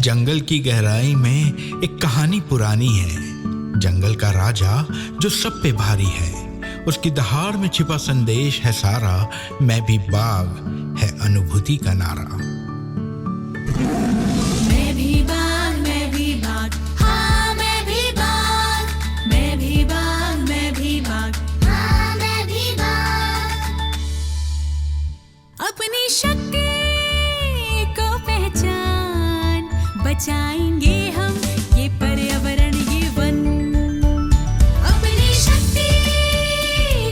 जंगल की गहराई में एक कहानी पुरानी है। जंगल का राजा जो सब पे भारी है, उसकी दहाड़ में छिपा संदेश है सारा, मैं भी बाघ है अनुभूति का नारा। मैं भी बाघ, मैं भी बाघ, हाँ मैं भी बाघ, मैं भी बाघ, मैं भी बाघ, हाँ मैं भी बाघ। अपनी शक्ति को पहचान, बचाएंगे हम ये पर्यावरण, ये वन। अपनी शक्ति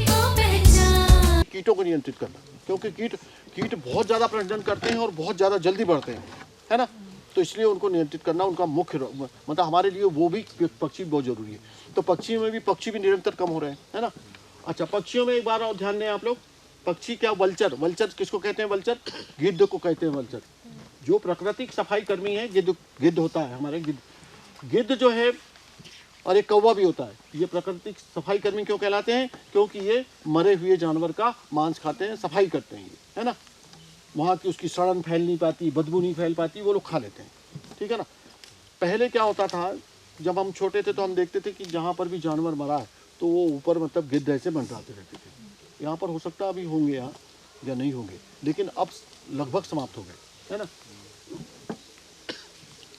को पहचान। कीटों को नियंत्रित करना, क्योंकि कीट बहुत ज़्यादा प्रजनन करते हैं और बहुत ज़्यादा जल्दी बढ़ते हैं, है ना। तो इसलिए उनको नियंत्रित करना उनका मुख्य मतलब हमारे लिए वो भी पक्षी बहुत ज़रूरी है। तो पक्षियों में भी पक्षी भी निरंतर कम हो रहे हैं, है ना। अच्छा, पक्षियों में एक बार और ध्यान दें आप लोग। पक्षी क्या, वल्चर, वल्चर किसको कहते हैं? वल्चर गिद्ध को कहते हैं। वल्चर जो प्राकृतिक सफाई कर्मी है, गिद्ध होता है हमारे। गिद्ध जो है, और एक कौवा भी होता है। ये प्राकृतिक सफाई कर्मी क्यों कहलाते हैं? क्योंकि ये मरे हुए जानवर का मांस खाते हैं, सफाई करते हैं, ये है ना। वहाँ की उसकी सड़न फैल नहीं पाती, बदबू नहीं फैल पाती, वो लोग खा लेते हैं, ठीक है ना। पहले क्या होता था, जब हम छोटे थे तो हम देखते थे कि जहाँ पर भी जानवर मरा है तो वो ऊपर मतलब गिद्ध ऐसे मंडराते रहते थे। यहाँ पर हो सकता है अभी होंगे यहाँ या नहीं होंगे, लेकिन अब लगभग समाप्त हो गए, है ना।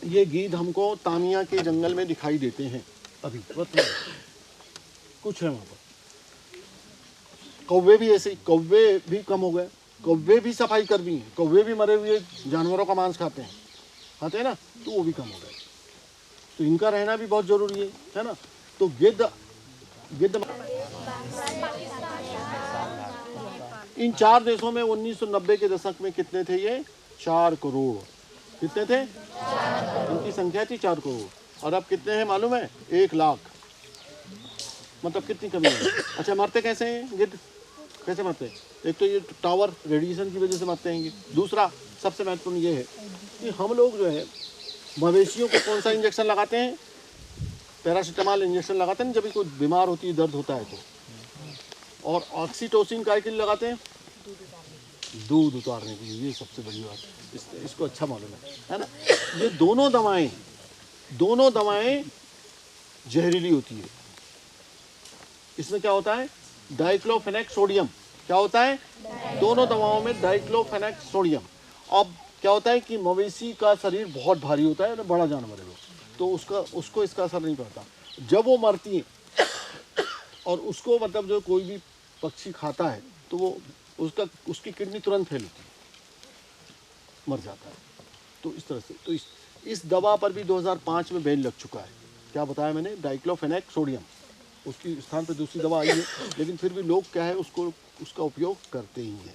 ये गिद्ध हमको तामिया के जंगल में दिखाई देते हैं अभी कुछ है वहाँ पर। कौवे भी ऐसे, कौवे भी कम हो गए। कौवे भी सफाई कर्मी हैं, कौवे भी मरे हुए जानवरों का मांस खाते हैं ना, तो वो भी कम हो गए। तो इनका रहना भी बहुत जरूरी है ना। तो गिद्ध इन 4 देशों में 1990 के दशक में कितने थे? ये 4 करोड़। कितने थे? इनकी संख्या थी 4 करोड़। और अब कितने हैं मालूम है? 1 लाख। मतलब कितनी कमी है। अच्छा, मरते कैसे हैं गिद्ध? कैसे मरते हैं? एक तो ये टावर रेडिएशन की वजह से मरते हैं। दूसरा सबसे महत्वपूर्ण ये है कि हम लोग जो है मवेशियों को कौन सा इंजेक्शन लगाते हैं? पैरासीटामोल इंजेक्शन लगाते हैं जब कोई बीमार होती है, दर्द होता है तो। और ऑक्सीटोसिन काय के लिए लगाते हैं? दूध उतारने के लिए। ये सबसे बड़ी बात, इसको अच्छा मालूम है ना। ये दोनों दवाएं जहरीली होती है। इसमें क्या होता है? Diclofenac sodium. क्या होता है? दोनों दवाओं में डाइक्लोफेनेक सोडियम। अब क्या होता है कि मवेशी का शरीर बहुत भारी होता है, बड़ा जानवर है वो, तो उसको इसका असर नहीं पड़ता। जब वो मरती है और उसको मतलब जो कोई भी पक्षी खाता है तो वो उसकी किडनी तुरंत फेल होती है, मर जाता है। तो इस तरह से तो इस दवा पर भी 2005 में बैन लग चुका है। क्या बताया मैंने? Diclofenac sodium. उसकी स्थान पर दूसरी दवा आई है, लेकिन फिर भी लोग क्या है उसका उपयोग करते ही हैं।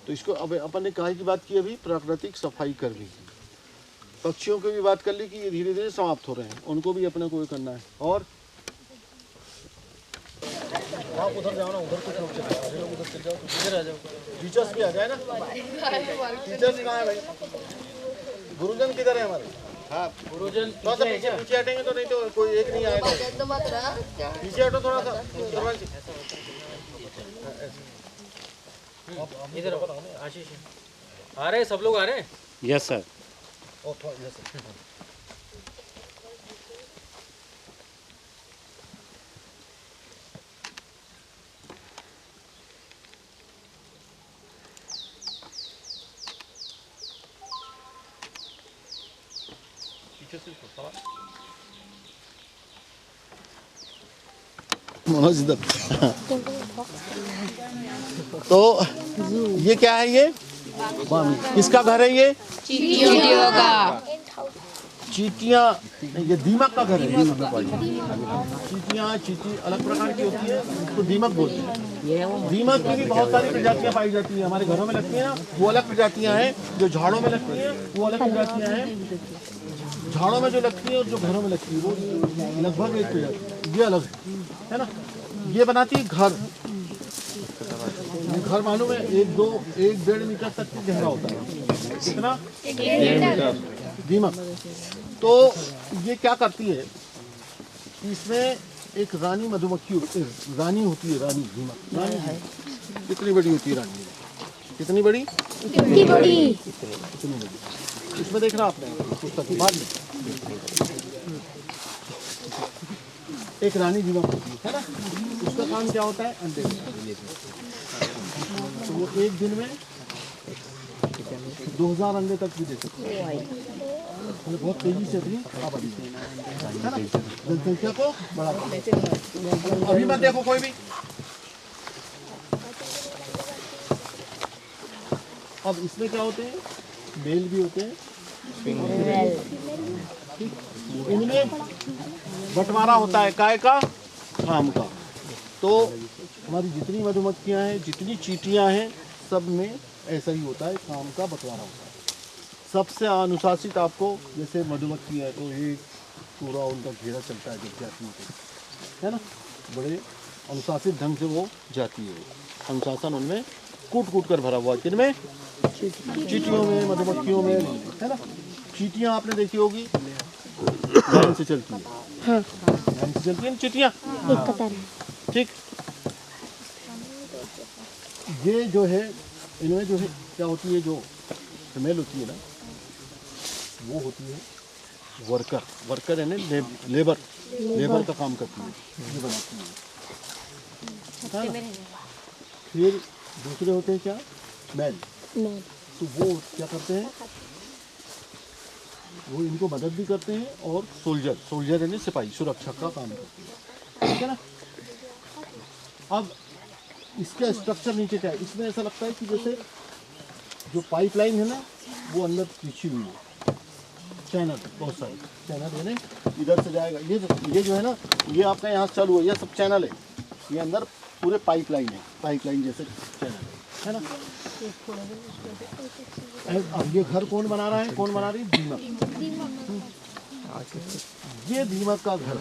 तो इसको अब अपन ने काहे की बात की अभी? प्राकृतिक सफाई कर्मी की। पक्षियों की भी बात कर ली कि ये धीरे धीरे समाप्त हो रहे हैं, उनको भी अपने को करना है। और आप उधर जाओ ना, उधर कुछ लोग चले जाओ, लोग उधर चले जाओ, इधर आ जाओ। टीचर्स भी आ जाए ना। टीचर्स कहाँ है भाई? गुरुजन किधर है हमारे? हाँ, गुरुजन पीछे हटेंगे तो नहीं तो कोई एक नहीं आएगा। पीछे हटो थोड़ा सा। इधर आशीष आ रहे हैं, सब लोग आ रहे हैं। Yes sir. मनोज इधर। तो ये क्या है? ये किसका घर है? ये चींटियों का। चींटियाँ, ये दीमक का घर है। चींटियाँ, चींटी अलग प्रकार की होती है, तो दीमक बोलते हैं। दीमक की भी बहुत सारी प्रजातियाँ पाई जाती हैं। हमारे घरों में लगती हैं ना, वो अलग प्रजातियाँ हैं। जो झाड़ों में लगती हैं वो अलग प्रजातियाँ हैं। झाड़ों में जो लगती है और जो घरों में लगती है वो लगभग एक प्रजाति, ये अलग है ना। ये बनाती है घर। घर मालूम है? 1-1.5 मीटर तक गहरा होता है। कितना? 1.5 मीटर। दीमक। तो ये क्या करती है? इसमें एक रानी मधुमक्खी रानी होती है। रानी दीमक रानी है। कितनी बड़ी होती है रानी? कितनी बड़ी? इतनी बड़ी। इसमें देखना आपने पुस्तक बाद में एक रानी दीमक होती है ना, उसका काम क्या होता है? अंडे देना। तो वो एक दिन में 2000 अंडे तक भी दे सकते हैं। मतलब बहुत तेजी से अपनी आबादी है ना, जनसंख्या को बढ़ाता है। अभी मत देखो कोई भी। अब इसमें क्या होते हैं? मेल भी होते हैं, इनमें बंटवारा होता है काय का? काम का। तो हमारी जितनी मधुमक्खियां हैं, जितनी चींटियां हैं, सब में ऐसा ही होता है, काम का बंटवारा होता है। सबसे अनुशासित आपको, जैसे मधुमक्खी है तो ये पूरा उनका घेरा चलता है जब जाती है ना, बड़े अनुशासित ढंग से वो जाती है। अनुशासन उनमें कूट कूट कर भरा हुआ है। किनमें? चींटियों में, मधुमक्खियों में, है ना। चींटियां आपने देखी होगी लाइन से चलती है, लाइन से चलती है ना चींटियां, ठीक। ये जो है, इनमें जो है क्या होती है, जो फीमेल होती है ना, वो होती है वर्कर। वर्कर है ना, लेबर, लेबर का काम करती है, ये बनाती है। फिर दूसरे होते हैं क्या? मेल। तो वो क्या करते हैं? वो इनको मदद भी करते हैं, और सोल्जर, सोल्जर यानी सिपाही, सुरक्षा का काम करते हैं, ठीक है ना। अब इसका स्ट्रक्चर नीचे क्या है? इसमें ऐसा लगता है कि जैसे जो पाइपलाइन है ना, वो अंदर खींची हुई है, चैनल बहुत सारे चैनल यानी इधर से जाएगा। ये जो है ना, ये आपका यहाँ चालू है, ये सब चैनल है, ये अंदर पूरे पाइपलाइन है, पाइपलाइन जैसे चैनल है ना। अब ये घर कौन बना रहा है? कौन बना रही है? दीमक। ये दीमक का घर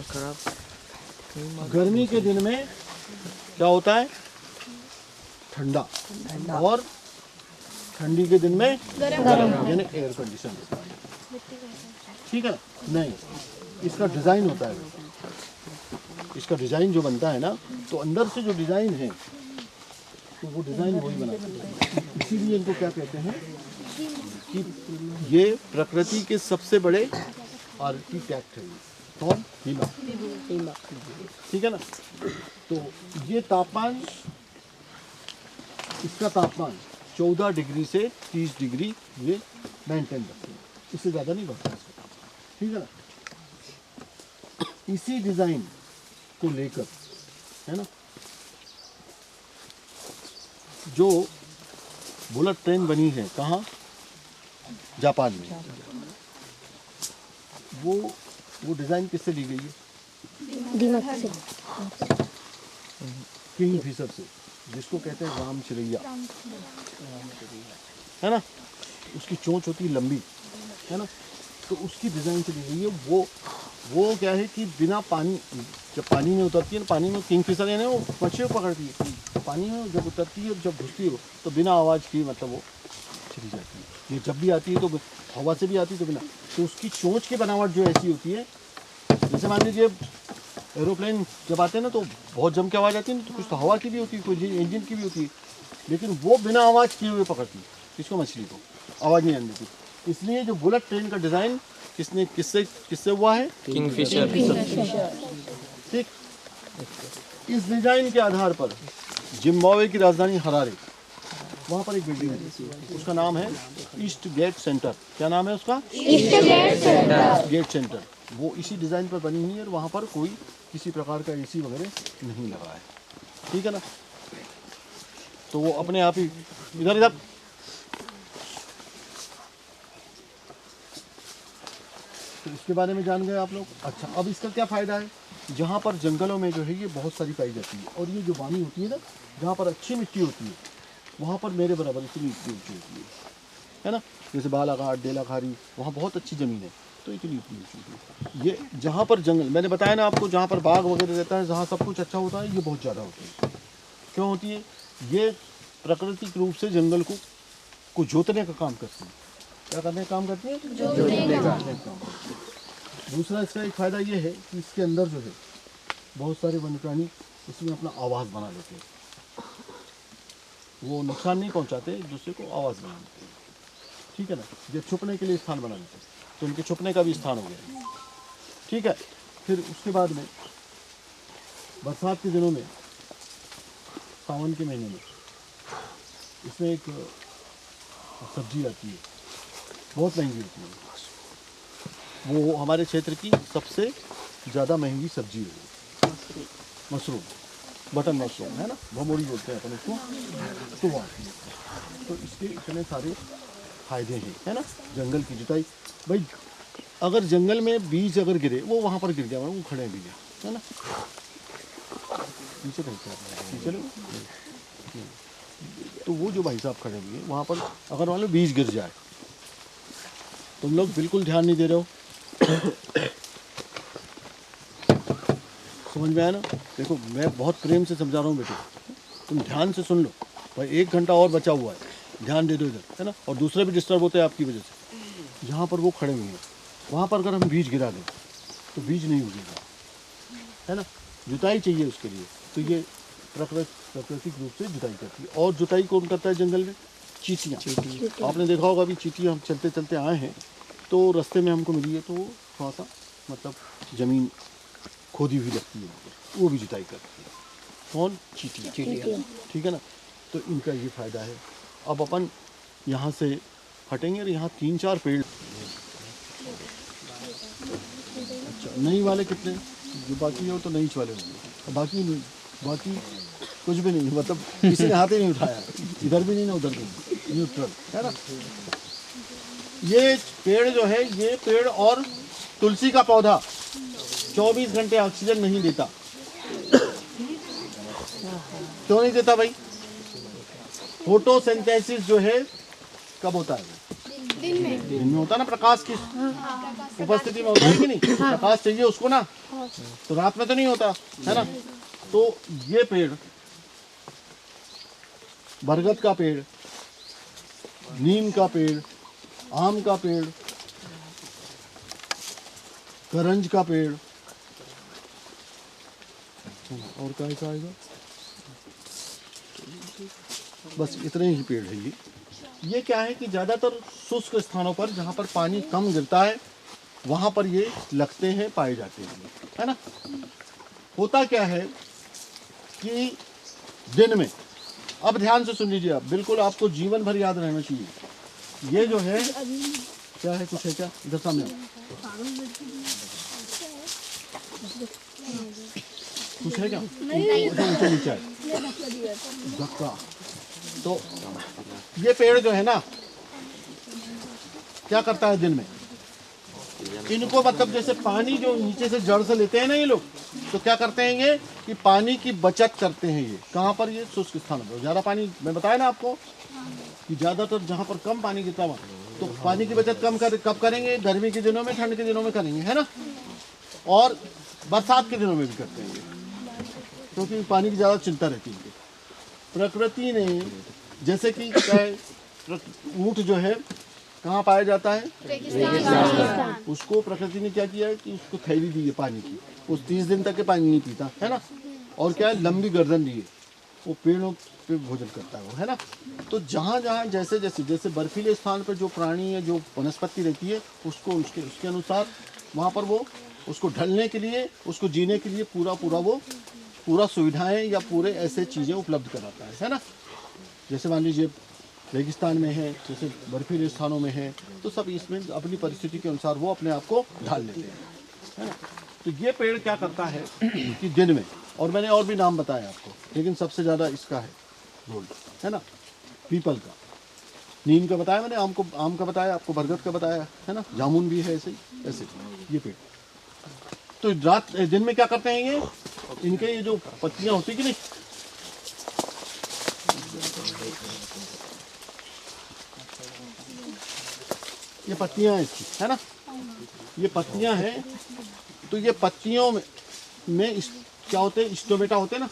गर्मी के दिन में क्या होता है? ठंडा, और ठंडी के दिन में गर्म, यानी एयर कंडीशन, ठीक है ना। नहीं, इसका डिज़ाइन होता है, इसका डिज़ाइन जो बनता है ना, तो अंदर से जो डिज़ाइन है, तो वो डिज़ाइन वही बनाते हैं। इसीलिए इनको क्या कहते हैं कि ये प्रकृति के सबसे बड़े आर्किटेक्ट है। कौन? दीमक, ठीक है ना। तो ये तापमान, इसका तापमान 14 डिग्री से 30 डिग्री ये मेंटेन रखते हैं, इससे ज़्यादा नहीं बढ़ता इसका, ठीक है ना। इसी डिज़ाइन को लेकर, है ना, जो बुलेट ट्रेन बनी है, कहाँ? जापान में। वो डिज़ाइन किससे ली गई है? दीमक से, किंगफिशर से, जिसको कहते हैं राम चिरैया, है ना। उसकी चोंच होती है लंबी, है ना, तो उसकी डिज़ाइन से ली गई है। वो क्या है कि बिना पानी, जब पानी में उतरती है ना, पानी में किंगफिशर यानी वो मछली पकड़ती है, तो पानी में जब उतरती है, जब घुसती है, तो बिना आवाज़ की, मतलब वो चली जाती है। ये जब भी आती है तो हवा से भी आती है, तो बिना, तो उसकी चोंच की बनावट जो ऐसी होती है, जैसे मान लीजिए एरोप्लेन जब आते हैं ना, तो बहुत जम के आवाज़ आती है ना, तो कुछ तो हवा की भी होती है, कुछ इंजन की भी होती है, लेकिन वो बिना आवाज़ किए हुए पकड़ती है इसको, मछली को आवाज़ नहीं आने देती। इसलिए जो बुलेट ट्रेन का डिज़ाइन किससे हुआ है? किंगफिशर। ठीक। इस डिज़ाइन के आधार पर जिम्बाब्वे की राजधानी हरारे, वहाँ पर एक बिल्डिंग है, उसका नाम है ईस्ट गेट सेंटर। क्या नाम है उसका? East Gate Centre. वो इसी डिज़ाइन पर बनी हुई है, और वहाँ पर कोई किसी प्रकार का एसी वगैरह नहीं लगा है, ठीक है ना। तो वो अपने आप ही इधर तो इसके बारे में जान गए आप लोग। अच्छा, अब इसका क्या फ़ायदा है? जहाँ पर जंगलों में जो है ये बहुत सारी पाई जाती है, और ये जो वामी होती है ना, जहाँ पर अच्छी मिट्टी होती है, वहाँ पर मेरे बराबर इतनी मिट्टी होती है ना। जैसे बालाघाट, डेलाखारी, वहाँ बहुत अच्छी ज़मीन है, तो इतनी ऊँची होती है। ये जहाँ पर जंगल, मैंने बताया ना आपको, जहाँ पर बाग वगैरह रहता है, जहाँ सब कुछ अच्छा होता है, ये बहुत ज़्यादा होती है। क्यों होती है? ये प्राकृतिक रूप से जंगल को जोतने का काम करती है। क्या करने का काम करती है? जोतने का काम। दूसरा इसका एक फ़ायदा ये है कि इसके अंदर जो है बहुत सारे वन्य प्राणी इसमें अपना आवास बना लेते हैं। वो नुकसान नहीं पहुंचाते, एक दूसरे को आवास बना लेते हैं, ठीक है ना, ये छुपने के लिए स्थान बना लेते हैं, तो उनके छुपने का भी स्थान हो गया, ठीक है। फिर उसके बाद में बरसात के दिनों में, सावन के महीने में, इसमें एक सब्जी आती है, बहुत महंगी होती है, वो हमारे क्षेत्र की सबसे ज़्यादा महंगी सब्जी है, मशरूम, बटन मशरूम है ना, भमोड़ी बोलते हैं अपन उसको। तो तो इसके इतने सारे फायदे हैं, है ना। जंगल की जुताई, भाई अगर जंगल में बीज अगर गिरे, वो वहाँ पर गिर गया, वो खड़े भी गया, है ना। नीचे नीचे तो वो जो भाई साहब खड़े हुए वहाँ पर अगर मान लो बीज गिर जाए, तुम लोग बिल्कुल ध्यान नहीं दे रहे हो, समझ में आया ना। देखो मैं बहुत प्रेम से समझा रहा हूँ बेटे, तुम ध्यान से सुन लो भाई, 1 घंटा और बचा हुआ है, ध्यान दे दो इधर, है ना। और दूसरे भी डिस्टर्ब होते हैं आपकी वजह से। जहाँ पर वो खड़े हुए हैं वहाँ पर अगर हम बीज गिरा दें तो बीज नहीं उगेगा, है ना। जुताई चाहिए उसके लिए, तो ये प्राकृतिक रूप से जुताई करती है। और जुताई कौन करता है जंगल में? चींटियाँ। आपने देखा होगा अभी चींटियाँ, हम चलते चलते आए हैं तो रास्ते में हमको मिली है, तो थोड़ा सा मतलब ज़मीन खोदी हुई लगती है, वो भी जुताई करती है। कौन? चींटियाँ, ठीक है ना। तो इनका ये फ़ायदा है। अब अपन यहाँ से हटेंगे और यहाँ 3-4 पेड़, अच्छा नई वाले कितने, जो बाकी हो तो नई वाले होंगे, बाकी नहीं, बाकी कुछ भी नहीं, मतलब किसी ने हाथ ही नहीं उठाया, इधर भी नहीं ना उधर भी नहीं, न्यूट्रल, है ना। ये पेड़ जो है, ये पेड़ और तुलसी का पौधा 24 घंटे ऑक्सीजन नहीं देता। क्यों नहीं देता भाई? फोटोसिंथेसिस जो है कब होता है? दिन में होता है ना, प्रकाश की उपस्थिति में होता है कि नहीं? प्रकाश चाहिए उसको ना, तो रात में तो नहीं होता, है ना। तो ये पेड़, बरगद का पेड़, नीम का पेड़, आम का पेड़, करंज का पेड़, और क्या क्या आएगा, बस इतने ही पेड़ है ये क्या है कि ज़्यादातर शुष्क स्थानों पर जहाँ पर पानी कम गिरता है वहाँ पर ये लगते हैं, पाए जाते हैं, है ना। होता क्या है कि दिन में, अब ध्यान से सुन लीजिए आप, बिल्कुल आपको जीवन भर याद रहना चाहिए। ये जो है क्या है, कुछ है क्या इधर सामने, कुछ है क्या, ऊंचा नीचा है धक्का। तो ये पेड़ जो है ना, क्या करता है दिन में, इनको मतलब जैसे पानी जो नीचे से जड़ से लेते हैं ना ये लोग, तो क्या करते हैं ये कि पानी की बचत करते हैं। ये कहाँ पर? ये शुष्क स्थानों पर। ज़्यादा पानी, मैं बताया ना आपको कि ज़्यादातर जहाँ पर कम पानी गिरता हुआ, तो पानी की बचत कब करेंगे? गर्मी के दिनों में, ठंड के दिनों में करेंगे, है ना। और बरसात के दिनों में भी करते हैं, क्योंकि पानी की ज़्यादा चिंता रहती है। प्रकृति ने, जैसे कि क्या है, ऊँट जो है कहाँ पाया जाता है? उसको प्रकृति ने क्या किया है कि उसको थैली दी है पानी की, उस 30 दिन तक के पानी नहीं पीता, है ना। और क्या है, लंबी गर्दन दी है, वो पेड़ों पे भोजन करता है वो, है ना। तो जहाँ जहाँ जैसे जैसे जैसे बर्फीले स्थान पर जो प्राणी है, जो वनस्पति रहती है, उसको उसके अनुसार वहाँ पर वो उसको ढलने के लिए, उसको जीने के लिए पूरा सुविधाएं या पूरे ऐसे चीज़ें उपलब्ध कराता है ना। जैसे मान लीजिए रेगिस्तान में है, जैसे बर्फीले स्थानों में है, तो सब इसमें अपनी परिस्थिति के अनुसार वो अपने आप को ढाल लेते हैं, है ना। तो ये पेड़ क्या करता है कि दिन में, और मैंने और भी नाम बताया आपको, लेकिन सबसे ज़्यादा इसका है रोल, है ना। पीपल का, नीम का बताया मैंने, आम का बताया आपको, बरगद का बताया, है ना। जामुन भी है, ऐसे ही ऐसे ये पेड़। तो दिन में क्या करते हैं ये, इनके ये जो पत्तियाँ होती कि नहीं, ये पत्तियाँ हैं इसकी, है ना, ये पत्तियाँ हैं। तो ये पत्तियों में क्या होते हैं, स्टोमेटा होते हैं ना,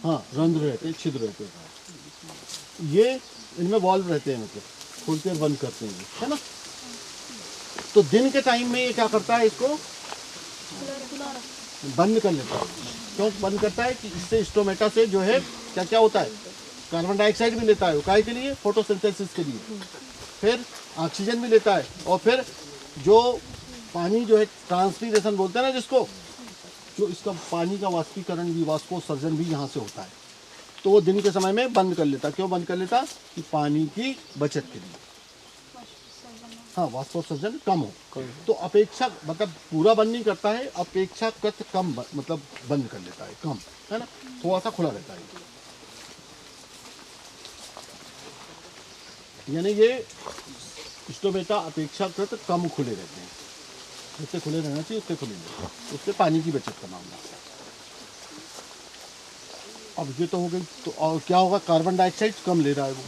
हाँ रंध्र रहते हैं, छिद्र रहते हैं, ये इनमें वॉल्व रहते हैं, मतलब खोलते और बंद करते हैं, है ना। तो दिन के टाइम में ये क्या करता है, इसको बंद कर लेता है। क्यों बंद करता है कि इससे स्टोमेटा से जो है क्या क्या होता है, कार्बन डाइऑक्साइड भी लेता है, काय के लिए, फोटोसिंथेसिस के लिए। फिर ऑक्सीजन भी लेता है, और फिर जो पानी जो है ट्रांसपीरेशन बोलते हैं ना जिसको, जो इसका पानी का वाष्पीकरण भी, वाष्पोत्सर्जन भी यहाँ से होता है। तो वो दिन के समय में बंद कर लेता। क्यों बंद कर लेता? कि पानी की बचत के लिए। हाँ, वाष्पोत्सर्जन कम हो। तो अपेक्षा मतलब पूरा बंद नहीं करता है, अपेक्षाकृत कम मतलब बंद कर लेता है, कम, है ना, थोड़ा सा खुला रहता है। यानी ये स्टोमेटा अपेक्षाकृत कम खुले रहते हैं। जितने खुले रहना चाहिए उतने खुले नहीं, उससे पानी की बचत का मामला। अब ये तो हो गई, तो और क्या होगा? कार्बन डाइऑक्साइड कम ले रहा है वो,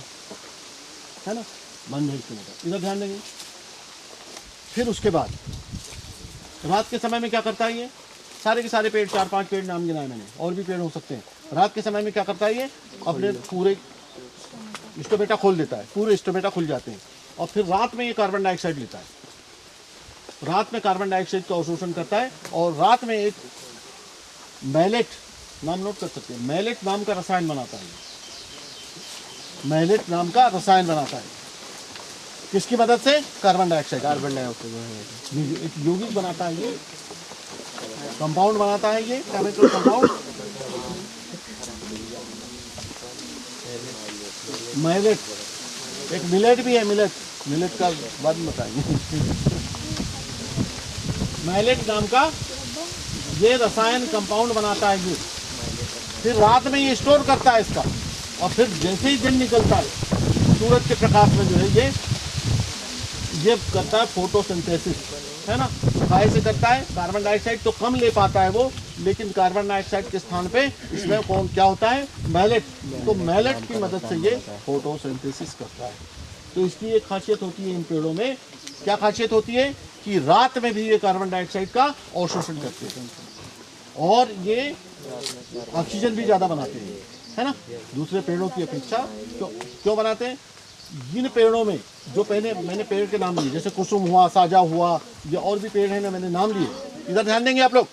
है ना, बंद है स्टोमेटा। इधर ध्यान देंगे। फिर उसके बाद रात के समय में क्या करता है ये? सारे के सारे पेड़, 4-5 पेड़ नाम गिनाए मैंने, और भी पेड़ हो सकते हैं। रात के समय में क्या करता है ये? अपने पूरे स्टोमेटा खोल देता है, पूरे स्टोमेटा खुल जाते हैं, और फिर रात में ये कार्बन डाइऑक्साइड लेता है। रात में कार्बन डाइऑक्साइड का अवशोषण करता है, और रात में एक मैलेट, नाम नोट कर सकते हैं, मैलेट नाम का रसायन बनाता है। मैलेट नाम का रसायन बनाता है। किसकी मदद से? Carbon dioxide. एक यौगिक बनाता है ये, कंपाउंड बनाता है ये, केमिकल कंपाउंड, मैलेट। एक मिलेट भी है, मिलेट का बाद में बताएंगे। मैलेट नाम का ये रसायन कंपाउंड बनाता है ये। फिर रात में ये स्टोर करता है इसका, और फिर जैसे ही दिन निकलता है, सूरज के प्रकाश में जो है ये करता है फोटोसिंथेसिस, है ना। काहे से करता है? कार्बन डाइऑक्साइड तो कम ले पाता है वो, लेकिन कार्बन डाइऑक्साइड के स्थान पे इसमें कौन क्या होता है? मैलेट। तो मैलेट की मदद से ये फोटोसिंथेसिस करता है। तो इसकी एक खासियत होती है इन पेड़ों में। क्या खासियत होती है? कि रात में भी ये कार्बन डाइऑक्साइड का अवशोषण करते हैं, और ये ऑक्सीजन भी ज़्यादा बनाते हैं, है ना, दूसरे पेड़ों की अपेक्षा। क्यों बनाते हैं? जिन पेड़ों में, जो पहले मैंने पेड़ के नाम लिए, जैसे कुसुम हुआ, साजा हुआ, ये और भी पेड़ हैं ना, मैंने नाम लिए। इधर ध्यान देंगे आप लोग।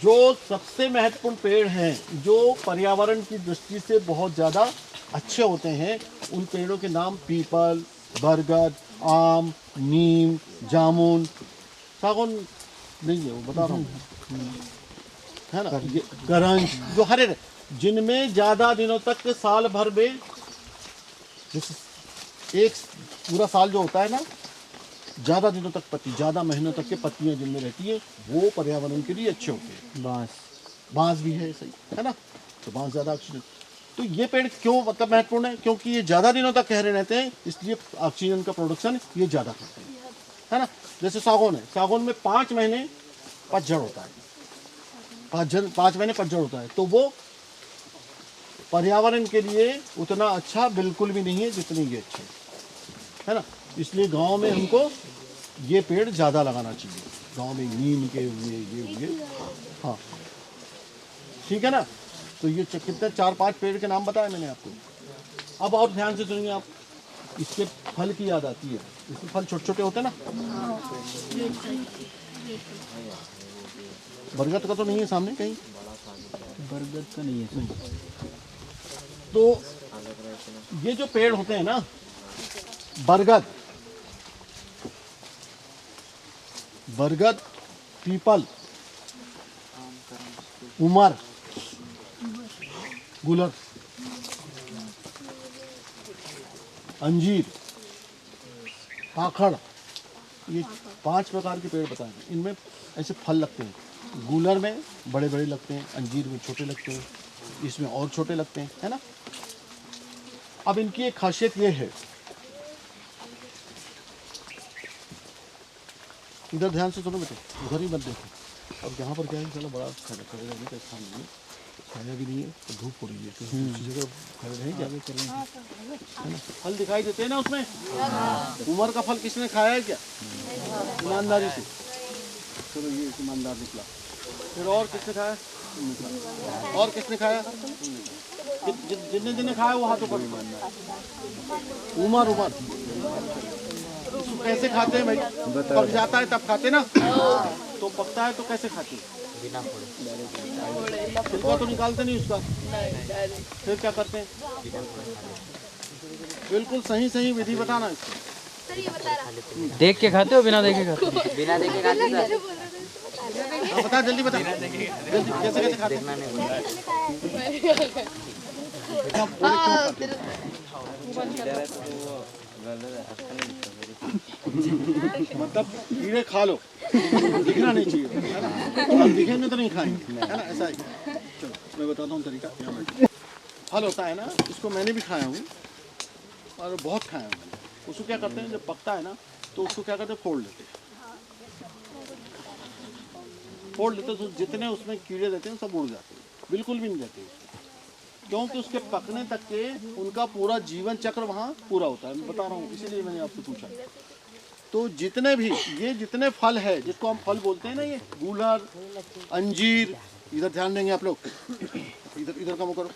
जो सबसे महत्वपूर्ण पेड़ हैं, जो पर्यावरण की दृष्टि से बहुत ज़्यादा अच्छे होते हैं, उन पेड़ों के नाम पीपल, बरगद, आम, नीम, जामुन, सागौन नहीं है वो बता रहा हूँ, है ना, ये करंज, जो हरे, जिनमें ज़्यादा दिनों तक साल भर में, जैसे एक पूरा साल जो होता है ना, ज़्यादा दिनों तक पत्ती, ज़्यादा महीनों तक के पत्तियाँ जिनमें रहती है, वो पर्यावरण के लिए अच्छे होते हैं। बांस भी है, सही है ना, तो बांस ज़्यादा ऑक्सीजन। तो ये पेड़ क्यों मतलब महत्वपूर्ण है? क्योंकि ये ज़्यादा दिनों तक गहरे रहते हैं, इसलिए ऑक्सीजन का प्रोडक्शन ये ज़्यादा करते हैं, है ना। जैसे सागौन है, सागौन में 5 महीने पतझड़ होता है, 5 महीने पतझड़ होता है, तो वो पर्यावरण के लिए उतना अच्छा बिल्कुल भी नहीं है जितने ये अच्छे, है ना। इसलिए गांव में हमको ये पेड़ ज़्यादा लगाना चाहिए। गांव में नीम के हुए, ये हुए, हाँ, ठीक है ना। तो ये कितने 4-5 पेड़ के नाम बताए मैंने आपको। अब और ध्यान से सुनिए आप, इसके फल की याद आती है। इसके फल छोटे छोटे होते हैं ना। बरगद का तो नहीं है सामने कहीं, बरगद का नहीं है। तो ये जो पेड़ होते हैं ना, बरगद, पीपल, उमर, गुलर, अंजीर, आखड़, ये 5 प्रकार के पेड़ बताए हैं। इनमें ऐसे फल लगते हैं। गुलर में बड़े बड़े लगते हैं, अंजीर में छोटे लगते हैं, इसमें और छोटे लगते हैं, है ना। अब इनकी एक खासियत ये है, इधर ध्यान से सुनो बेटे, उधर ही मत देखो। अब यहाँ पर क्या है, चलो बड़ा खड़े रहने का स्थान नहीं है, छाया भी नहीं है, तो धूप हो रही है, तो दूसरी जगह खड़े रहें क्या है ना। फल दिखाई देते हैं ना उसमें। उमर का फल किसने खाया है क्या? ईमानदारी से। चलो ये ईमानदार निकला। फिर और किसने खाया? निकला। और किसने खाया? जिन्ने खाया वो हाथों पर। उमर कैसे खाते हैं भाई? पक जाता है तब खाते ना, तो पकता है तो कैसे खाते हैं? बिना फोड़े। छिलका तो निकालते नहीं उसका, फिर क्या करते हैं? बिल्कुल सही सही विधि बताना इसको। देख के खाते हो बिना देखे खाते हो? हाँ, बता जल्दी बता, जल्दी कैसे कैसे खाते हैं? बेटा, बोले क्यों खाते हैं? मतलब कीड़े खा लो, दिखना नहीं चाहिए, है ना? अब दिखेंगे तो नहीं खाएंगे, है ना? ऐसा ही। चलो मैं बताता हूँ तरीका। यहाँ बैठो। फल होता है ना, इसको मैंने भी खाया हूँ और बहुत खाया हूँ मैंने। उसको क्या करते हैं, जब पकता है ना तो उसको क्या करते हैं, फोड़ लेते हैं। फोड़ लेते तो जितने उसमें कीड़े रहते हैं सब उड़ जाते हैं, बिल्कुल भी नहीं रहते, क्योंकि उसके पकने तक के उनका पूरा जीवन चक्र वहाँ पूरा होता है। मैं बता रहा हूँ, इसीलिए मैंने आपसे पूछा। तो जितने भी ये जितने फल है, जिसको हम फल बोलते हैं ना, ये गूलर, अंजीर, इधर ध्यान देंगे आप लोग, इधर इधर का मुँह करो,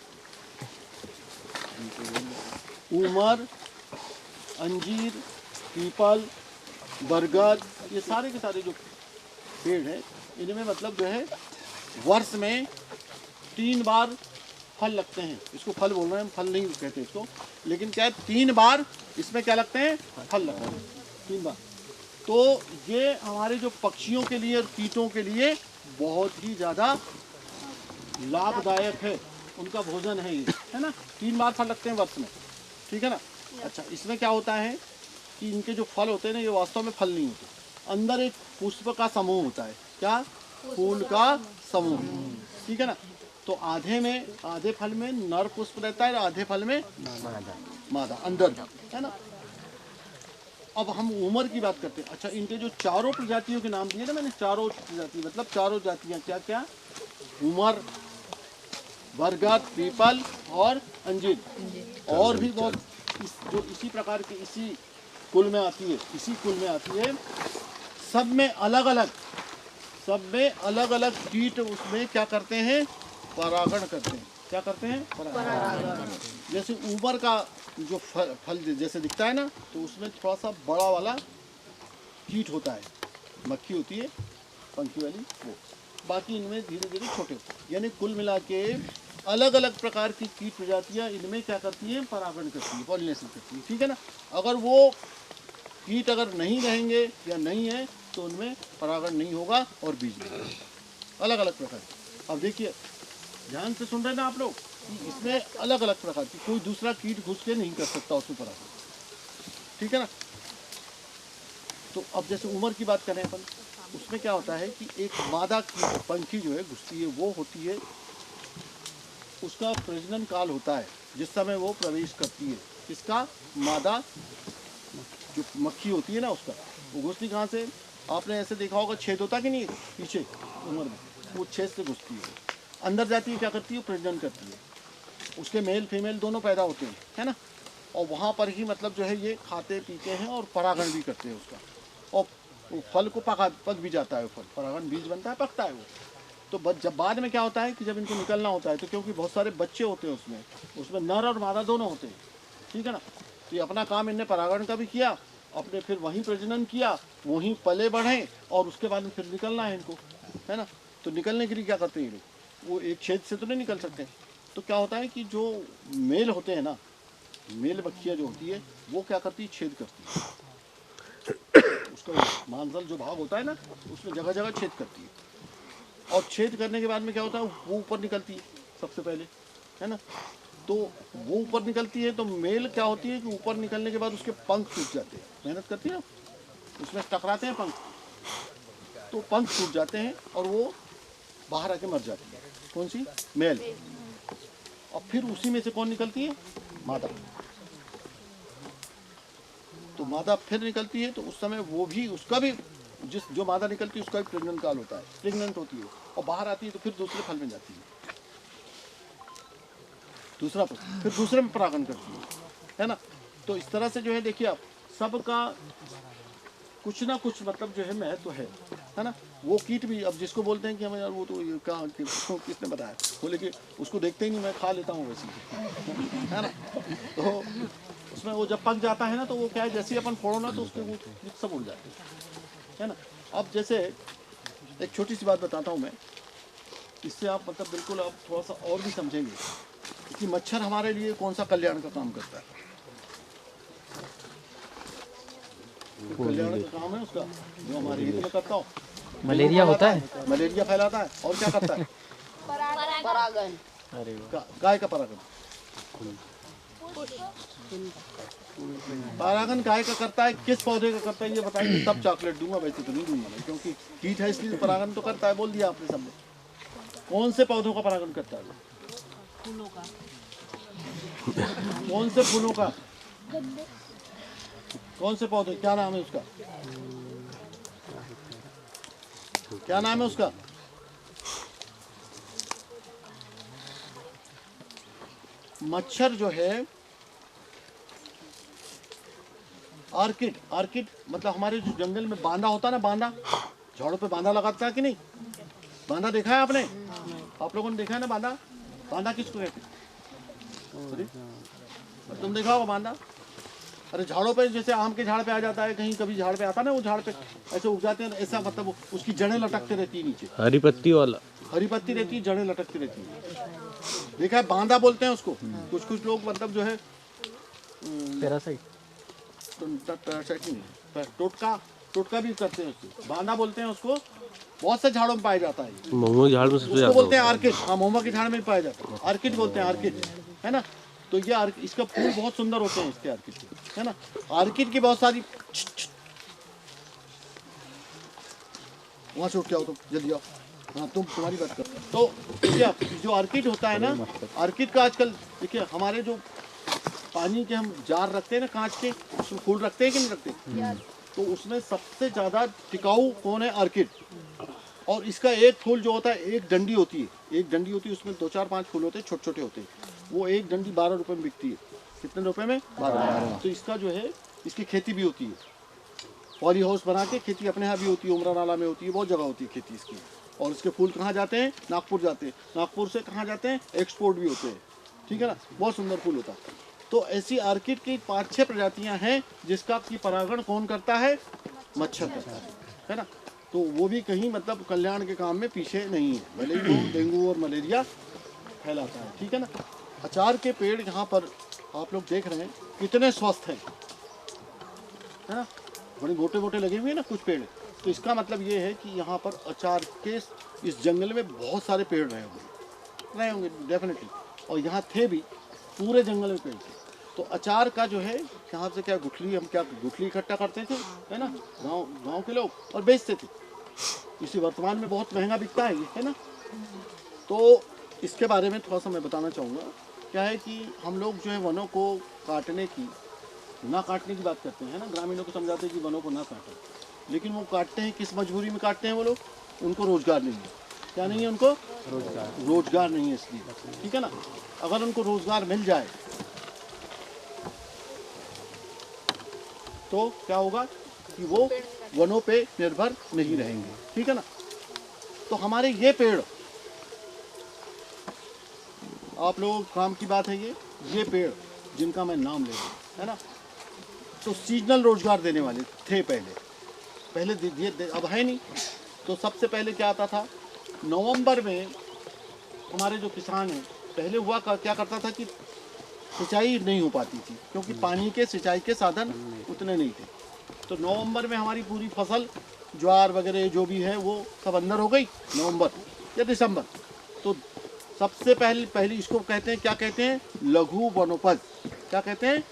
उमर, अंजीर, पीपल, बरगद, ये सारे के सारे जो पेड़ है, इनमें मतलब जो है वर्ष में 3 बार फल लगते हैं। इसको फल बोल रहे हैं, फल नहीं कहते इसको, लेकिन क्या है 3 बार इसमें क्या लगते हैं, फल लगते हैं 3 बार। तो ये हमारे जो पक्षियों के लिए और कीटों के लिए बहुत ही ज़्यादा लाभदायक है, उनका भोजन है ये, है ना। 3 बार फल लगते हैं वर्ष में, ठीक है ना। अच्छा, इसमें क्या होता है कि इनके जो फल होते हैं ना, ये वास्तव में फल नहीं होते, अंदर एक पुष्प का समूह होता है। क्या? फूल का समूह, ठीक है ना। तो आधे फल में नर पुष्प रहता है, आधे फल में मादा अंदर, है ना। अब हम उमर की बात करते हैं। अच्छा, इनके जो चारों प्रजातियों के नाम दिए ना मैंने, चारों प्रजाति मतलब चारों जातियाँ, क्या क्या? उमर, बरगद, पीपल और अंजीर, और भी बहुत जो इसी प्रकार की इसी कुल में आती है, सब में अलग अलग कीट उसमें क्या करते हैं, परागण करते हैं। क्या करते हैं? परागण। जैसे ऊपर का जो फल जैसे दिखता है ना, तो उसमें थोड़ा सा बड़ा वाला कीट होता है, मक्खी होती है पंखी वाली, वो बाकी इनमें धीरे धीरे छोटे होते हैं। यानी कुल मिला के अलग अलग प्रकार की कीट प्रजातियाँ इनमें क्या करती हैं, परागण करती है, पॉलिनेशन करती है, ठीक है ना। अगर वो कीट अगर नहीं रहेंगे या नहीं है तो उनमें परागण नहीं होगा और बीज नहीं होगा। अलग अलग प्रकार की। अब देखिए ध्यान से सुन रहे ना आप लोग, इसमें अलग अलग प्रकार की, कोई दूसरा कीट घुस के नहीं कर सकता उसमें परागण, ठीक है ना। तो अब जैसे उमर की बात करें अपन, उसमें क्या होता है कि एक मादा कीट पंखी जो है घुसती है, वो होती है, उसका प्रजनन काल होता है जिस समय वो प्रवेश करती है। इसका मादा जो मक्खी होती है ना, उसका वो घुसती कहाँ से, आपने ऐसे देखा होगा छेद होता कि नहीं पीछे उम्र में, वो छेद से घुसती है, अंदर जाती है, क्या करती है, प्रजनन करती है, उसके मेल फीमेल दोनों पैदा होते हैं, है ना। और वहाँ पर ही मतलब जो है ये खाते पीते हैं और परागण भी करते हैं उसका, और वो फल को पक भी जाता है, फल परागण बीज बनता है, पकता है वो। तो जब बाद में क्या होता है कि जब इनको निकलना होता है, तो क्योंकि बहुत सारे बच्चे होते हैं उसमें नर और मादा दोनों होते हैं, ठीक है ना। तो ये अपना काम इनने परागण का भी किया, अपने फिर वहीं प्रजनन किया, वहीं पले बढ़े, और उसके बाद में फिर निकलना है इनको, है ना। तो निकलने के लिए क्या करते हैं ये लोग, वो एक छेद से तो नहीं निकल सकते। तो क्या होता है कि जो मेल होते हैं ना, मेल बच्चियाँ जो होती है, वो क्या करती है, छेद करती है, उसका मांसल जो भाग होता है ना, उसमें जगह जगह छेद करती है, और छेद करने के बाद में क्या होता है, वो ऊपर निकलती है सबसे पहले, है ना। तो वो ऊपर निकलती है, तो मेल क्या होती है कि ऊपर निकलने के बाद उसके पंख टूट जाते हैं, मेहनत करती है ना, उसमें टकराते हैं पंख, तो पंख टूट जाते हैं और वो बाहर आके मर जाती है। कौन सी? मेल। और फिर उसी में से कौन निकलती है? मादा। तो मादा फिर निकलती है, तो उस समय वो भी, उसका भी जो मादा निकलती है उसका भी प्रजनन काल होता है, प्रेग्नेंट होती है, और बाहर आती है तो फिर दूसरे फल में जाती है, दूसरा फल, फिर दूसरे में परागण करती है ना। तो इस तरह से जो है देखिए आप, सबका कुछ ना कुछ मतलब जो है महत्व है ना। वो कीट भी, अब जिसको बोलते हैं कि हमें यार वो तो ये कहाँ किसने बताया, बोले कि उसको देखते ही नहीं, मैं खा लेता हूँ वैसे, है ना। तो उसमें वो जब पक जाता है ना, तो वो क्या है, जैसे ही अपन फोड़ो ना, तो उसके वो सब उड़ जाते हैं, है ना। अब जैसे एक छोटी सी बात बताता हूँ मैं, इससे आप मतलब बिल्कुल आप थोड़ा सा और भी समझेंगे कि मच्छर हमारे लिए कौन सा कल्याण का काम करता है। कल्याण का काम है उसका, जो हमारे हित में करता हो। मलेरिया होता है? मलेरिया फैलाता है। और क्या करता है? परागन। अरे वाह। गाय का परागन। परागन गाय का करता है, किस पौधे का करता है ये बताइए, तब चॉकलेट दूंगा, वैसे तो नहीं दूंगा मैं, क्योंकि कीट है इसलिए परागन तो करता है, बोल दिया आपने सबने। कौन से पौधों का परागन करता है? फूलों का। कौन से फूलों का? कौन से पौधे, क्या नाम है उसका? क्या नाम है उसका? मच्छर जो है, आर्किड। आर्किड मतलब हमारे जो जंगल में बांदा होता है ना, बांदा, झाड़ों पे बांदा लगाता है कि नहीं? बांदा देखा है आपने? आप लोगों ने देखा है ना बांदा? बांदा किसको कहते हैं? अरे, तुम देखा होगा बांदा? अरे झाड़ों पे, जैसे आम के झाड़ पे आ जाता है, कहीं कभी झाड़ पे आता है ना, वो झाड़ पे ऐसे उग जाते हैं, ऐसा मतलब उसकी जड़ें लटकते रहती है नीचे, हरी पत्ती वाला। हरी पत्ती रहती है, जड़ें लटकती रहती है। देखा है, बांदा बोलते हैं उसको। कुछ कुछ लोग मतलब जो है पैरासाइट। टोटका, टोटका भी करते हैं उसको, बांदा बोलते हैं उसको। बहुत से झाड़ों में पाया जाता है, महुआ झाड़ में सबसे उसको ज्यादा बोलते हैं आर्किड। हाँ, महुआ के झाड़ में भी पाया जाता है, आर्किड बोलते हैं, आर्किड, है ना। तो ये इसका फूल बहुत सुंदर होते हैं इसके, आर्किड के, है ना। आर्किड की बहुत सारी, वहाँ से उठ के आओ तुम, जल्दी आओ। हाँ, तुम्हारी बात कर। तो क्या जो आर्किड होता है ना, आर्किड का आजकल देखिए, हमारे जो पानी के हम जार रखते हैं ना कांच के, उसमें फूल रखते हैं कि नहीं रखते? तो उसमें सबसे ज़्यादा टिकाऊ कौन है? आर्किड। और इसका एक फूल जो होता है, एक डंडी होती है, एक डंडी होती है, उसमें 2 4 5 फूल होते हैं, छोटे छोटे होते हैं। वो एक डंडी 12 रुपए में बिकती है। कितने रुपए में? 12। तो इसका जो है, इसकी खेती भी होती है, पॉली हाउस बना के खेती अपने यहाँ भी होती है, उमरा नाला में होती है, बहुत जगह होती है खेती इसकी। और इसके फूल कहाँ जाते हैं? नागपुर जाते हैं। नागपुर से कहाँ जाते हैं? एक्सपोर्ट भी होते हैं, ठीक है ना। बहुत सुंदर फूल होता है। तो ऐसी आर्किड की 5-6 प्रजातियां हैं जिसका की परागण कौन करता है? मच्छर करता है ना। तो वो भी कहीं मतलब कल्याण के काम में पीछे नहीं है, भले ही वो डेंगू और मलेरिया फैलाता है, ठीक है ना। अचार के पेड़ यहाँ पर आप लोग देख रहे हैं कितने स्वस्थ हैं, है ना। बड़े मोटे मोटे लगे हुए हैं ना कुछ पेड़। तो इसका मतलब ये है कि यहाँ पर अचार के इस जंगल में बहुत सारे पेड़ रहे होंगे डेफिनेटली। और यहाँ थे भी, पूरे जंगल में पेड़ थे। तो अचार का जो है, यहाँ से क्या गुठली, हम क्या गुठली इकट्ठा करते थे, है ना, गांव के लोग, और बेचते थे। इसी वर्तमान में बहुत महंगा बिकता है ये, है ना। तो इसके बारे में थोड़ा सा मैं बताना चाहूँगा। क्या है कि हम लोग जो है वनों को काटने की, ना काटने की बात करते हैं ना, ग्रामीणों को समझाते हैं कि वनों को ना काटें, लेकिन वो काटते हैं किस मजबूरी में काटते हैं वो लोग? उनको रोजगार नहीं है। क्या नहीं है उनको? रोजगार नहीं है, इसलिए, ठीक है ना। अगर उनको रोजगार मिल जाए तो क्या होगा कि वो वनों पे निर्भर नहीं रहेंगे, ठीक है ना। तो हमारे ये पेड़, आप लोगों काम की बात है ये पेड़ जिनका मैं नाम ले रहा हूँ, है ना, तो सीजनल रोजगार देने वाले थे पहले दिए, अब है नहीं। तो सबसे पहले क्या आता था, नवंबर में हमारे जो किसान हैं, पहले हुआ क्या करता था कि सिंचाई नहीं हो पाती थी, क्योंकि पानी के सिंचाई के साधन उतने नहीं थे। तो नवंबर में हमारी पूरी फसल, ज्वार वगैरह जो भी है, वो सब अंदर हो गई, नवंबर या दिसंबर। तो सबसे पहली इसको कहते हैं, क्या कहते हैं? लघु वनोपज। क्या कहते हैं?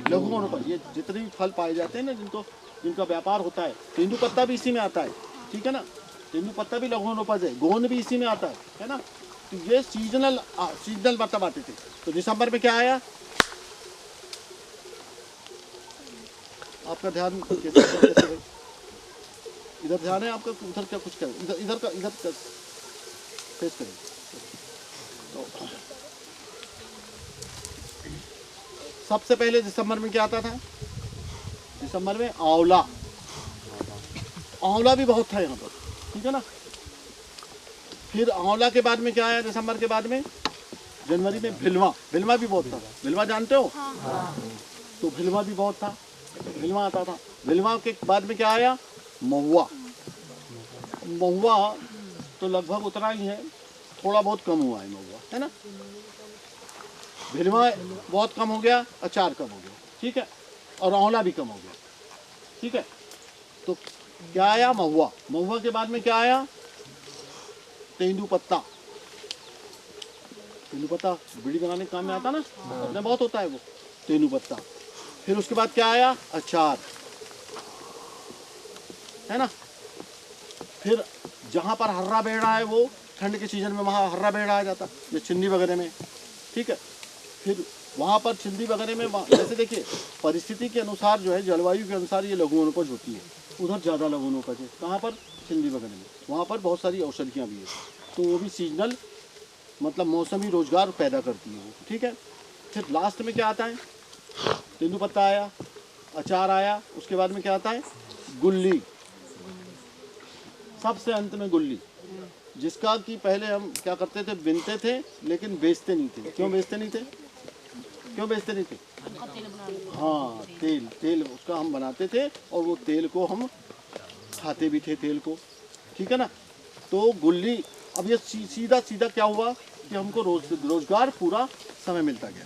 लघु वनोपज। ये जितने भी फल पाए जाते हैं ना, जिनका व्यापार होता है, तेंदू पत्ता भी इसी में आता है, ठीक है ना। तेंदू पत्ता भी लघु वनोपज है, गोंद भी इसी में आता है ना। तो ये सीजनल मतलब आते थे। तो दिसंबर में क्या आया? आपका ध्यान कैसे इधर ध्यान है आपका, उधर क्या कुछ कर, इधर फेस करें। तो सबसे पहले दिसंबर में क्या आता था? दिसंबर में आंवला भी बहुत था यहाँ पर, ठीक है ना। फिर आंवला के बाद में क्या आया? दिसंबर के बाद में जनवरी में भिलवा भी बहुत था। भिलवा जानते हो? तो भिलवा भी बहुत था, भिलवा आता था। भिलवा के बाद में क्या आया? महुआ तो लगभग उतना ही है, थोड़ा बहुत कम हुआ है महुआ, है ना। भिलवा बहुत कम हो गया, अचार कम हो गया, ठीक है, और आंवला भी कम हो गया। ठीक है। तो क्या आया? महुआ। महुआ के बाद में क्या आया? तेंदुपत्ता। तेंदुपत्ता बीड़ी बनाने के काम में आता ना, अपने बहुत होता है वो तेंदुपत्ता। फिर उसके बाद क्या आया? अचार, है ना। फिर जहाँ पर हर्रा बेड़ा है वो ठंड के सीजन में वहाँ हर्रा बेड़ा आ जाता है, चिंदी वगैरह में, ठीक है। फिर वहाँ पर चिंदी वगैरह में जैसे देखिए परिस्थिति के अनुसार जो है, जलवायु के अनुसार ये लघु वनोपज होती है। उधर ज़्यादा लघु वनोपज है, कहाँ पर? चिंदी वगैरह में। वहाँ पर बहुत सारी औषधियाँ भी है, तो वो भी सीजनल मतलब मौसमी रोजगार पैदा करती है वो, ठीक है। फिर लास्ट में क्या आता है? तेंदुपत्ता आया, अचार आया, उसके बाद में क्या आता है? गुल्ली। सबसे अंत में गुल्ली, जिसका कि पहले हम क्या करते थे? बिनते थे लेकिन बेचते नहीं थे। क्यों बेचते नहीं थे? क्यों बेचते नहीं थे? हाँ, तेल उसका हम बनाते थे और वो तेल को हम खाते भी थे, तेल को, ठीक है ना। तो गुल्ली, अब ये सीधा क्या हुआ कि हमको रोजगार पूरा समय मिलता गया।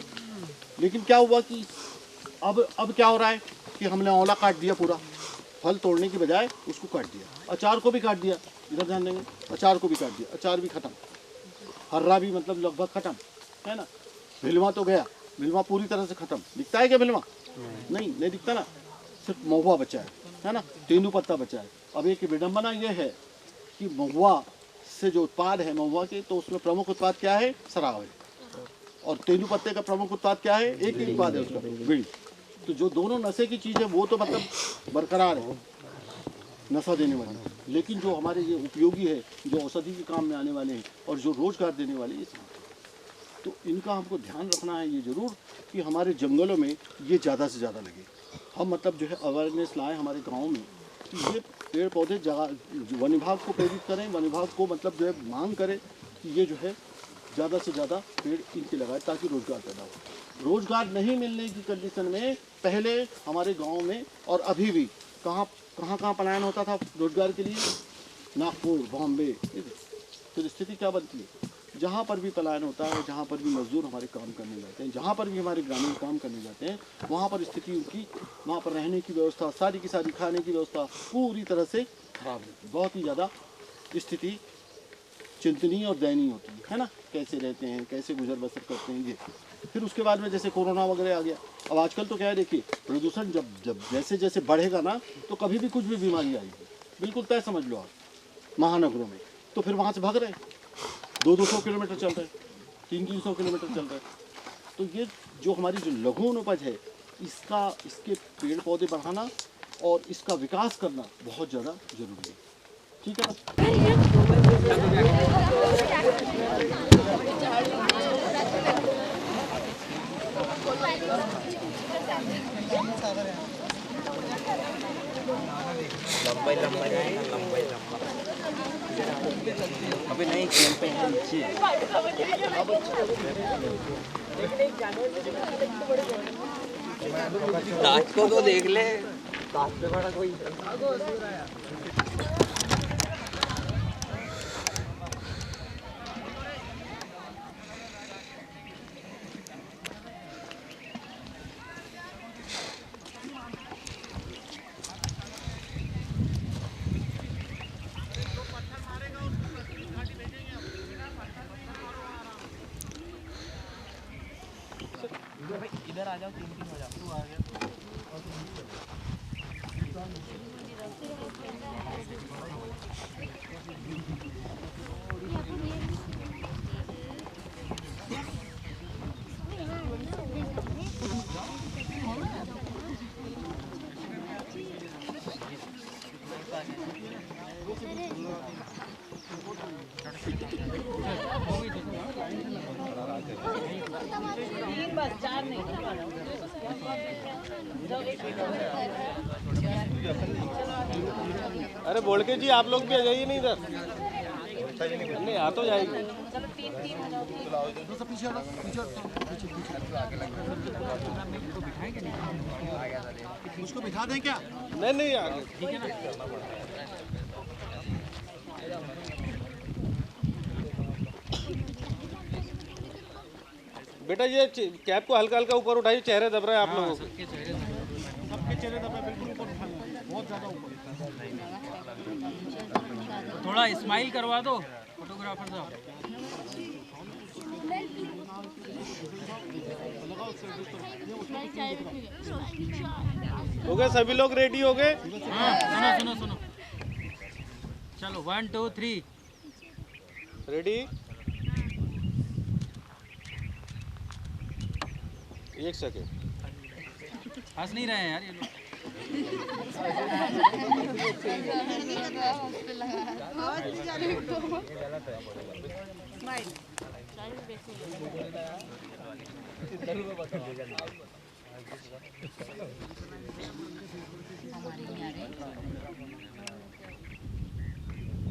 लेकिन क्या हुआ कि अब क्या हो रहा है कि हमने औला काट दिया, पूरा फल तोड़ने की बजाय उसको काट दिया। अचार को भी काट दिया, इधर ध्यान देंगे, अचार को भी काट दिया, अचार भी खत्म, हर्रा भी मतलब लगभग खत्म, है ना। भिलवा तो गया, भिलवा पूरी तरह से खत्म। दिखता है क्या भिलवा? नहीं दिखता ना, सिर्फ महुआ बचा है ना, तेंदुपत्ता बचा है। अब एक विडंबना ये है कि महुआ से जो उत्पाद है महुआ के, तो उसमें प्रमुख उत्पाद क्या है? शराब है। और तेंदुपत्ते का प्रमुख उत्पाद क्या है? एक ही उत्पाद है उसका, बीड़ी। तो जो दोनों नशे की चीज़ है वो तो मतलब बरकरार है, नशा देने वाली। लेकिन जो हमारे ये उपयोगी है, जो औषधि के काम में आने वाले हैं और जो रोजगार देने वाले हैं, तो इनका हमको ध्यान रखना है ये ज़रूर कि हमारे जंगलों में ये ज़्यादा से ज़्यादा लगे। हम मतलब जो है अवेयरनेस लाएँ हमारे गाँव में कि ये पेड़ पौधे वन विभाग को प्रेरित करें, वन विभाग को मतलब जो है मांग करें कि ये जो है ज़्यादा से ज़्यादा पेड़ इनके लगाए ताकि रोज़गार पैदा हो। रोज़गार नहीं मिलने की कंडीशन में पहले हमारे गांव में और अभी भी कहाँ पलायन होता था रोज़गार के लिए? नागपुर, बॉम्बे। फिर स्थिति क्या बनती है? जहाँ पर भी पलायन होता है, जहाँ पर भी मजदूर हमारे काम करने जाते हैं, जहाँ पर भी हमारे ग्रामीण काम करने जाते हैं, वहाँ पर स्थिति उनकी, वहाँ पर रहने की व्यवस्था, सारी की सारी खाने की व्यवस्था पूरी तरह से खराब होती है। बहुत ही ज़्यादा स्थिति चिंतनीय और दयनीय होती है ना। कैसे रहते हैं, कैसे गुजर बसर करते हैं ये। फिर उसके बाद में जैसे कोरोना वगैरह आ गया। अब आजकल तो क्या है, देखिए प्रदूषण जब जैसे जैसे बढ़ेगा ना, तो कभी भी कुछ भी बीमारी आएगी, बिल्कुल तय समझ लो आप। महानगरों में तो फिर वहाँ से भाग रहे हैं, 200 किलोमीटर चल रहे हैं, 300 किलोमीटर चल रहे हैं। तो ये जो हमारी जो लघु वनोपज है, इसके पेड़ पौधे बढ़ाना और इसका विकास करना बहुत ज़्यादा जरूरी है, ठीक है ना। अभी नहीं खेल पे है नीचे। ताज को तो देख ले, ताज पे बड़ा कोई इधर आ जाओ, 3 हो जाओ। तू आ गया अरे बोल के जी आप लोग भी आ जाइए नहीं इधर, नहीं आ तो जाएगी। उसको बिठा दें क्या? नहीं आगे ठीक है ना। बेटा ये कैप को हल्का हल्का ऊपर उठाइए, चेहरे दब रहे हैं आप लोगों के। सबके चेहरे दबे, बिल्कुल ऊपर उठाएं। थोड़ा स्माइल करवा दो फोटोग्राफर साहब। हो गए सभी लोग रेडी हो गए? हाँ सुनो सुनो सुनो, चलो 1 2 3। रेडी? एक सेकेंड। हंस नहीं रहे हैं यार ये लोग।